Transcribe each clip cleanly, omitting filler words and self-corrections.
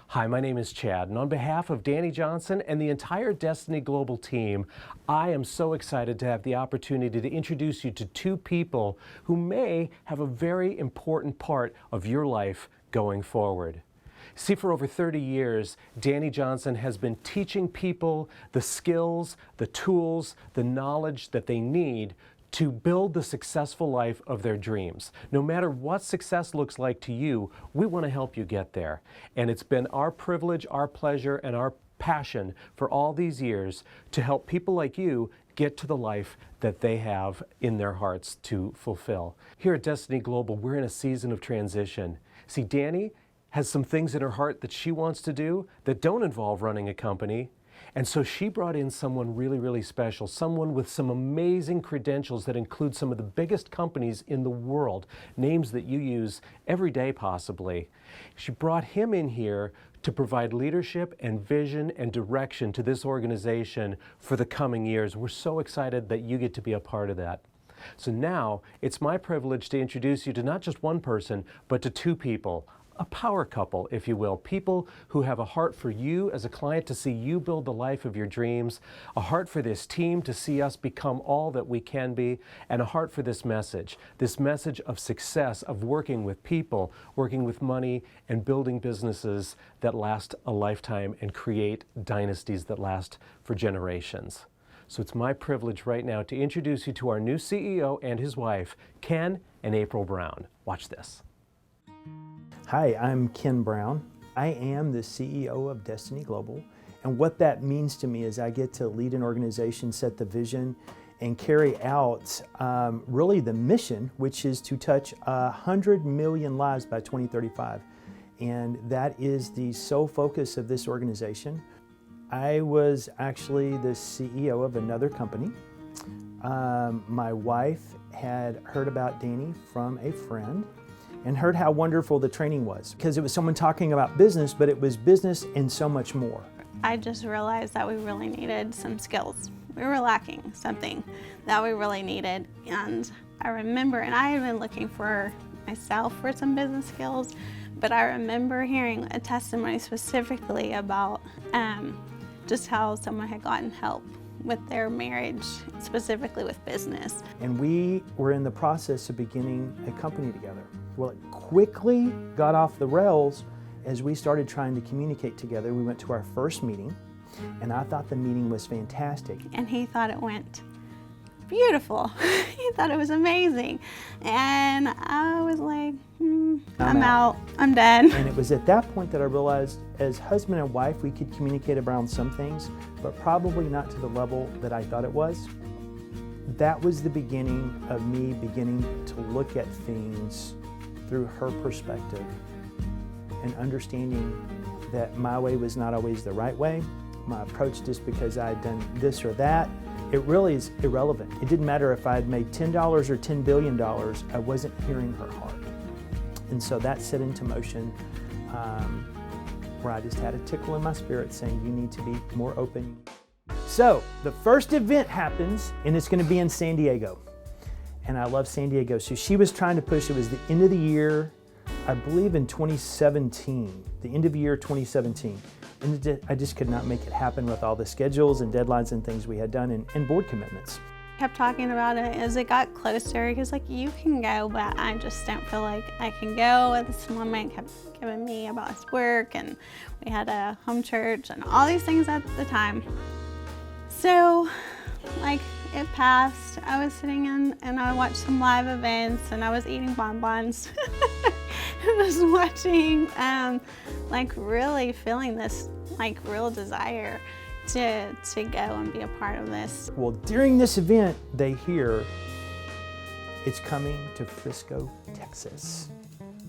Hi, my name is Chad, and on behalf of Dani Johnson and the entire Destiny Global team, I am so excited to have the opportunity to introduce you to two people who may have a very important part of your life going forward. See, for over 30 years, Dani Johnson has been teaching people the skills, the tools, the knowledge that they need to build the successful life of their dreams. No matter what success looks like to you, we want to help you get there. And it's been our privilege, our pleasure, and our passion for all these years to help people like you get to the life that they have in their hearts to fulfill. Here at Destiny Global, we're in a season of transition. See, Dani has some things in her heart that she wants to do that don't involve running a company. And so she brought in someone really, really special, someone with some amazing credentials that include some of the biggest companies in the world, names that you use every day possibly. She brought him in here to provide leadership and vision and direction to this organization for the coming years. We're so excited that you get to be a part of that. So now it's my privilege to introduce you to not just one person, but to two people. A power couple, if you will, people who have a heart for you as a client to see you build the life of your dreams, a heart for this team to see us become all that we can be, and a heart for this message of success, of working with people, working with money, and building businesses that last a lifetime and create dynasties that last for generations. So it's my privilege right now to introduce you to our new CEO and his wife, Ken and April Brown. Watch this. Hi, I'm Ken Brown. I am the CEO of Destiny Global, and what that means to me is I get to lead an organization, set the vision, and carry out really the mission, which is to touch 100 million lives by 2035. And that is the sole focus of this organization. I was actually the CEO of another company. My wife had heard about Dani from a friend and heard how wonderful the training was, because it was someone talking about business, but it was business and so much more. I just realized that we really needed some skills. We were lacking something that we really needed. And I remember, and I had been looking for myself for some business skills, but I remember hearing a testimony specifically about just how someone had gotten help with their marriage, specifically with business. And we were in the process of beginning a company together. Well, it quickly got off the rails as we started trying to communicate together. We went to our first meeting, and I thought the meeting was fantastic. And he thought it went beautiful. He thought it was amazing. And I was like, I'm out, I'm done. And it was at that point that I realized as husband and wife, we could communicate around some things, but probably not to the level that I thought it was. That was the beginning of me beginning to look at things through her perspective and understanding that my way was not always the right way. My approach, just because I had done this or that, it really is irrelevant. It didn't matter if I had made $10 or $10 billion, I wasn't hearing her heart. And so that set into motion where I just had a tickle in my spirit saying, you need to be more open. So the first event happens, and it's going to be in San Diego. And I love San Diego. So she was trying to push, it was the end of the year, I believe in 2017, the end of the year 2017. And I just could not make it happen with all the schedules and deadlines and things we had done and board commitments. Kept talking about it as it got closer. He was like, you can go, but I just don't feel like I can go. At this moment, kept giving me about his work, and we had a home church and all these things at the time. So, like, it passed. I was sitting in and I watched some live events and I was eating bonbons. I was watching, like really feeling this like real desire to go and be a part of this. Well, during this event, they hear it's coming to Frisco, Texas,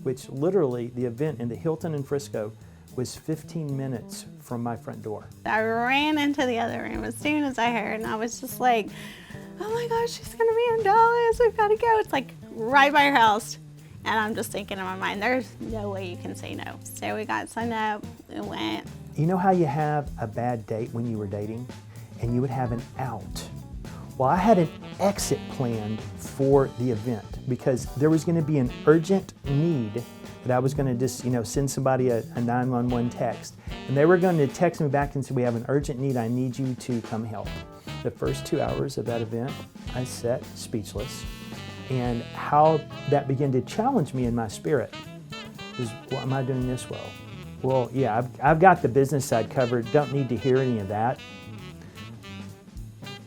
which literally the event in the Hilton in Frisco was 15 minutes from my front door. I ran into the other room as soon as I heard, and I was just like, oh my gosh, she's gonna be in Dallas, we've gotta go. It's like right by your house. And I'm just thinking in my mind, there's no way you can say no. So we got signed up, we went. You know how you have a bad date when you were dating and you would have an out? Well, I had an exit planned for the event because there was gonna be an urgent need that I was going to just, send somebody a 911 text. And they were going to text me back and say, we have an urgent need, I need you to come help. The first 2 hours of that event, I sat speechless. And how that began to challenge me in my spirit is, well, am I doing this well? Well, yeah, I've got the business side covered, don't need to hear any of that.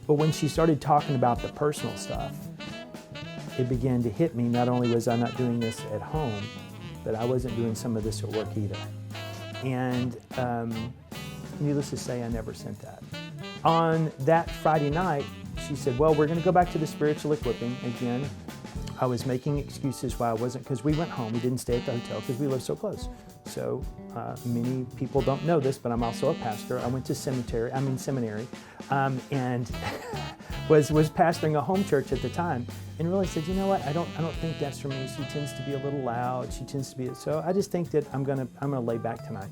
But when she started talking about the personal stuff, it began to hit me. Not only was I not doing this at home, but I wasn't doing some of this at work either. And needless to say, I never sent that. On that Friday night, she said, well, we're going to go back to the spiritual equipping again. I was making excuses why I wasn't, because we went home. We didn't stay at the hotel because we live so close. So many people don't know this, but I'm also a pastor. I went to seminary, and was pastoring a home church at the time, and really said, you know what? I don't think that's for me. She tends to be a little loud. She tends to be so. I just think that I'm gonna lay back tonight.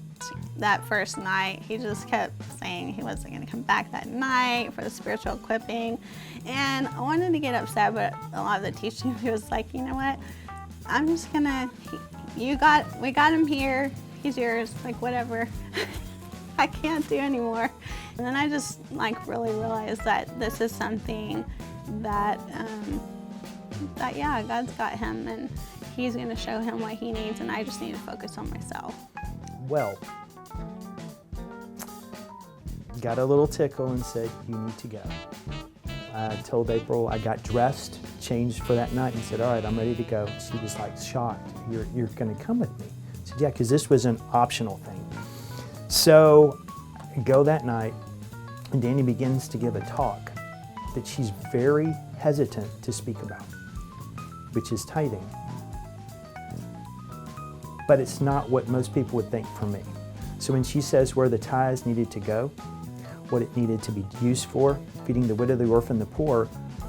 That first night, he just kept saying he wasn't gonna come back that night for the spiritual equipping, and I wanted to get upset, but a lot of the teaching, he was like, you know what? I'm just gonna. We got him here. He's yours. Like whatever. I can't do anymore. And then I just really realized that this is something that yeah, God's got him and he's gonna show him what he needs, and I just need to focus on myself. Well, got a little tickle and said, you need to go. I told April, I got dressed, changed for that night, and said, all right, I'm ready to go. She was shocked. You're gonna come with me? I said, yeah, because this was an optional thing. So I go that night, and Dani begins to give a talk that she's very hesitant to speak about, which is tithing. But it's not what most people would think for me. So when she says where the tithes needed to go, what it needed to be used for, feeding the widow, the orphan, the poor,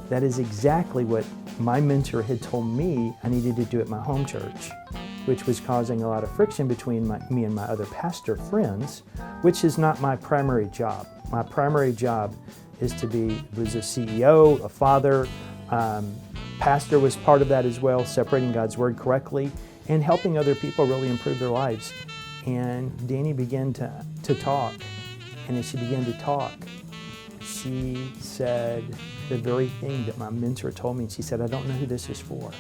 that is exactly what my mentor had told me I needed to do at my home church, which was causing a lot of friction between me and my other pastor friends, which is not my primary job. My primary job is was a CEO, a father, pastor was part of that as well, separating God's word correctly and helping other people really improve their lives. And Dani began to talk, and as she began to talk, she said the very thing that my mentor told me. She said, I don't know who this is for.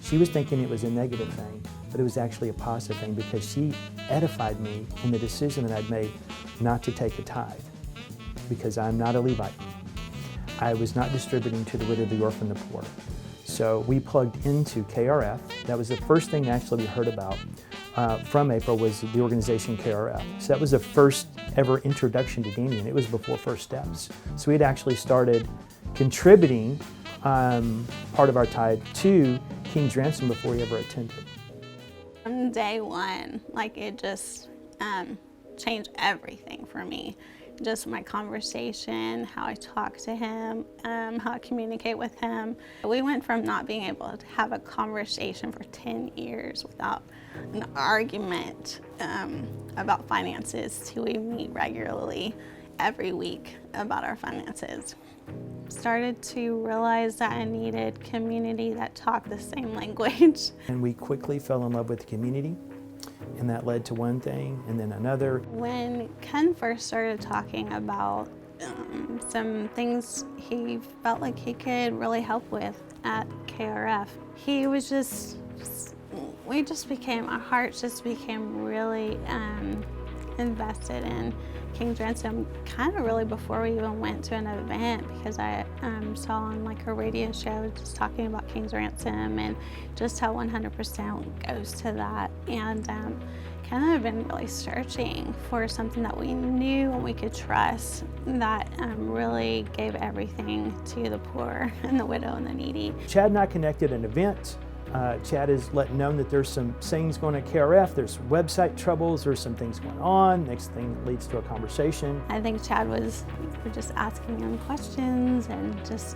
She was thinking it was a negative thing, but it was actually a positive thing because she edified me in the decision that I'd made not to take a tithe because I'm not a Levite. I was not distributing to the widow, the orphan, the poor. So we plugged into KRF. That was the first thing actually we heard about from April was the organization KRF. So that was the first ever introduction to Dani, and it was before First Steps. So we had actually started contributing part of our tithe to King's Ransom before we ever attended. From day one, it just changed everything for me. Just my conversation, how I talk to him, how I communicate with him. We went from not being able to have a conversation for 10 years without an argument about finances to we meet regularly every week about our finances. Started to realize that I needed community that talked the same language. And we quickly fell in love with the community, and that led to one thing and then another. When Ken first started talking about some things he felt like he could really help with at KRF, he was our hearts just became really invested in King's Ransom kind of really before we even went to an event, because I saw on her radio show just talking about King's Ransom and just how 100% goes to that, and kind of been really searching for something that we knew and we could trust that really gave everything to the poor and the widow and the needy. Chad and I connected at an event. Chad has let known that there's some things going at KRF, there's website troubles, there's some things going on. Next thing leads to a conversation. I think Chad was just asking him questions and just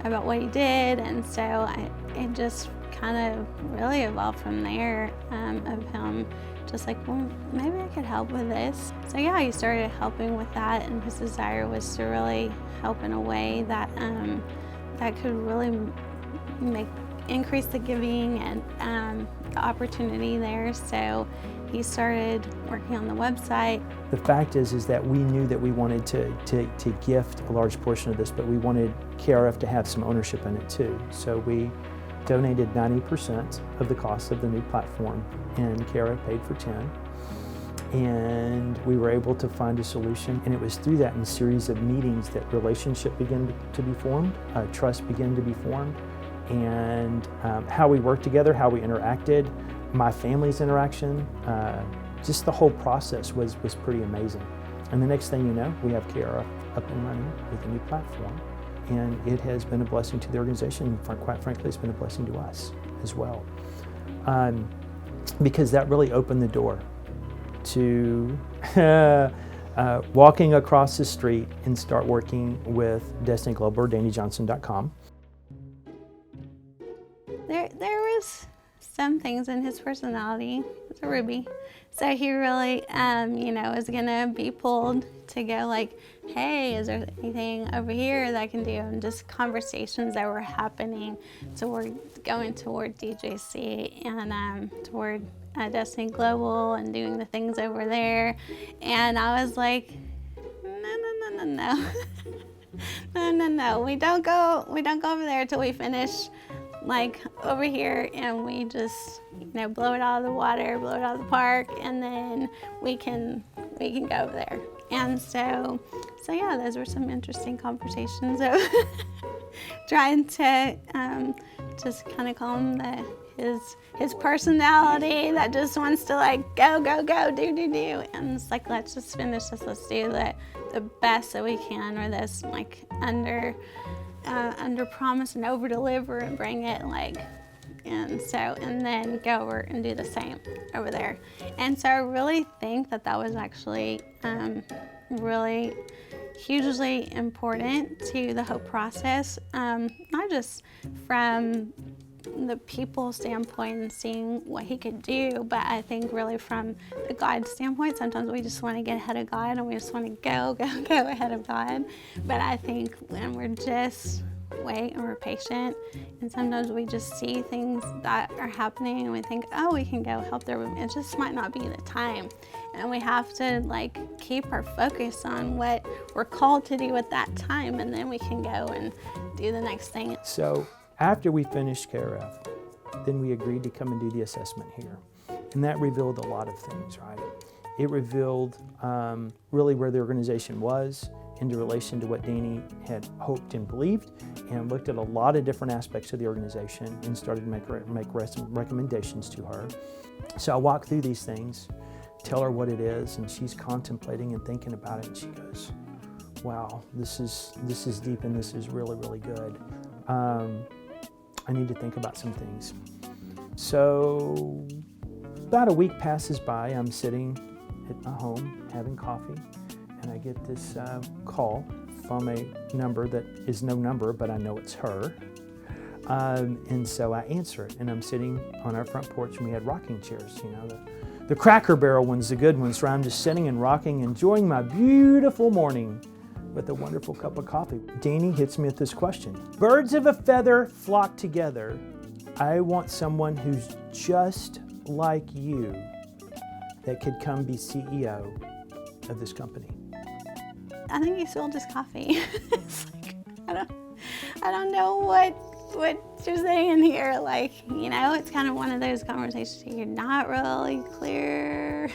about what he did, and so it just kind of really evolved from there of him just well, maybe I could help with this. So yeah, he started helping with that, and his desire was to really help in a way that that could really make increase the giving and the opportunity there. So he started working on the website. The fact is that we knew that we wanted to gift a large portion of this, but we wanted KRF to have some ownership in it too. So we donated 90% of the cost of the new platform, and KRF paid for 10%. And we were able to find a solution, and it was through that in a series of meetings that relationship began to be formed, trust began to be formed, and how we worked together, how we interacted, my family's interaction, just the whole process was pretty amazing. And the next thing you know, we have KRF up and running with a new platform, and it has been a blessing to the organization. Quite frankly, it's been a blessing to us as well, because that really opened the door to walking across the street and start working with Destiny Global, or DaniJohnson.com. There was some things in his personality. It's a Ruby. So he really, was gonna be pulled to go like, hey, is there anything over here that I can do? And just conversations that were happening toward going toward DJC and toward Destiny Global and doing the things over there. And I was like, no. We don't go over there till we finish like over here, and we just blow it out of the water, blow it out of the park, and then we can go over there. And so yeah, those were some interesting conversations of trying to just kind of calm his personality that just wants to like go, do. And it's like, let's just finish this. Let's do the best that we can, or this like under promise and over deliver and bring it and then go over and do the same over there. And so I really think that was actually really hugely important to the whole process, not just from the people standpoint and seeing what he could do, but I think really from the God standpoint. Sometimes we just want to get ahead of God and we just want to go ahead of God. But I think when we're just wait and we're patient, and sometimes we just see things that are happening and we think, oh, we can go help their room. It just might not be the time. And we have to like keep our focus on what we're called to do at that time, and then we can go and do the next thing. So after we finished KRF, then we agreed to come and do the assessment here. And that revealed a lot of things, right? It revealed really where the organization was in relation to what Dani had hoped and believed, and looked at a lot of different aspects of the organization and started to make recommendations to her. So I walk through these things, tell her what it is, and she's contemplating and thinking about it, and she goes, wow, this is deep, and this is really, really good. I need to think about some things. So about a week passes by. I'm sitting at my home having coffee, and I get this call from a number that is no number, but I know it's her. And so I answer it, and I'm sitting on our front porch, and we had rocking chairs, the Cracker Barrel ones, the good ones. So I'm just sitting and rocking, enjoying my beautiful morning with a wonderful cup of coffee. Dani hits me with this question. Birds of a feather flock together. I want someone who's just like you that could come be CEO of this company. I think you spilled his coffee. It's like, I don't know what you're saying here. It's kind of one of those conversations you're not really clear.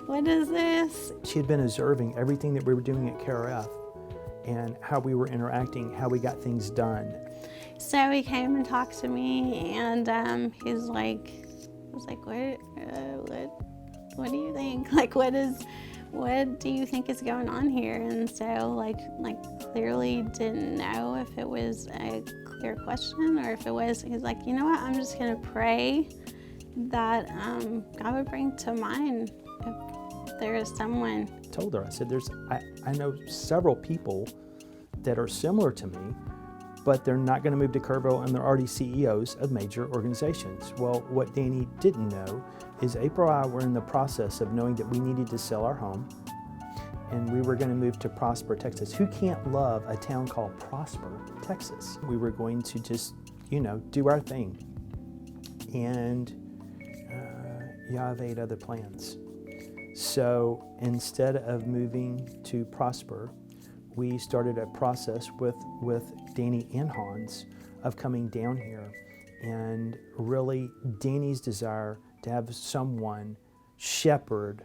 What is this? She had been observing everything that we were doing at KRF and how we were interacting, how we got things done. So he came and talked to me, and I was like, what do you think? What do you think is going on here? And so clearly didn't know if it was a clear question or if it was, he's like, you know what, I'm just gonna pray that God would bring to mind if there is someone. I told her, I said, I know several people that are similar to me, but they're not gonna move to Kerrville, and they're already CEOs of major organizations. Well, what Dani didn't know is April and I were in the process of knowing that we needed to sell our home, and we were gonna move to Prosper, Texas. Who can't love a town called Prosper, Texas? We were going to just, do our thing. And Yah had other plans. So instead of moving to Prosper, we started a process with Dani and Hans of coming down here, and really Dani's desire to have someone shepherd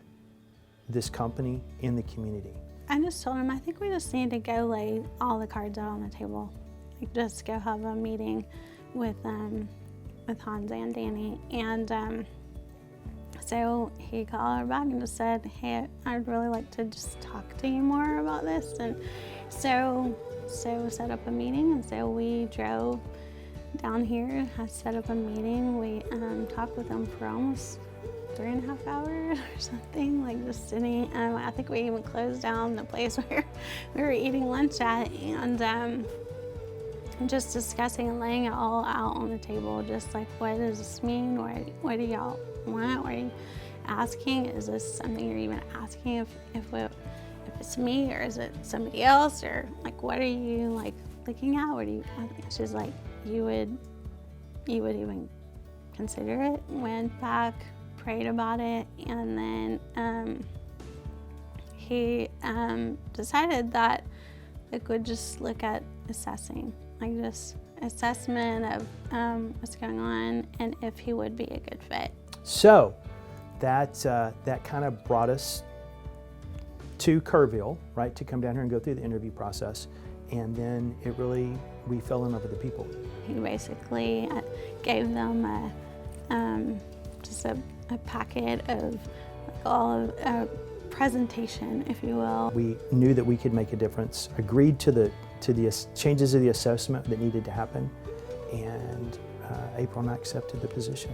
this company in the community. I just told him, I think we just need to go lay all the cards out on the table. Like, just go have a meeting with Hans and Dani. And so he called her back and just said, hey, I'd really like to just talk to you more about this. And so we set up a meeting, and so we drove down here, I set up a meeting. We talked with them for almost 3.5 hours or something, like just sitting. I think we even closed down the place where we were eating lunch at, and just discussing and laying it all out on the table, just like, what does this mean? What do y'all want? What are you asking? Is this something you're even asking if it's me, or is it somebody else, or like, what are you like looking at? What do you? She's like, you would even consider it. Went back, prayed about it, and then he decided that it would just look at assessing, like just assessment of what's going on and if he would be a good fit. So that kind of brought us to Kerrville, right, to come down here and go through the interview process. And then we fell in love with the people. He basically gave them just a packet of like all of a presentation, if you will. We knew that we could make a difference, agreed to the changes of the assessment that needed to happen, and April and I accepted the position.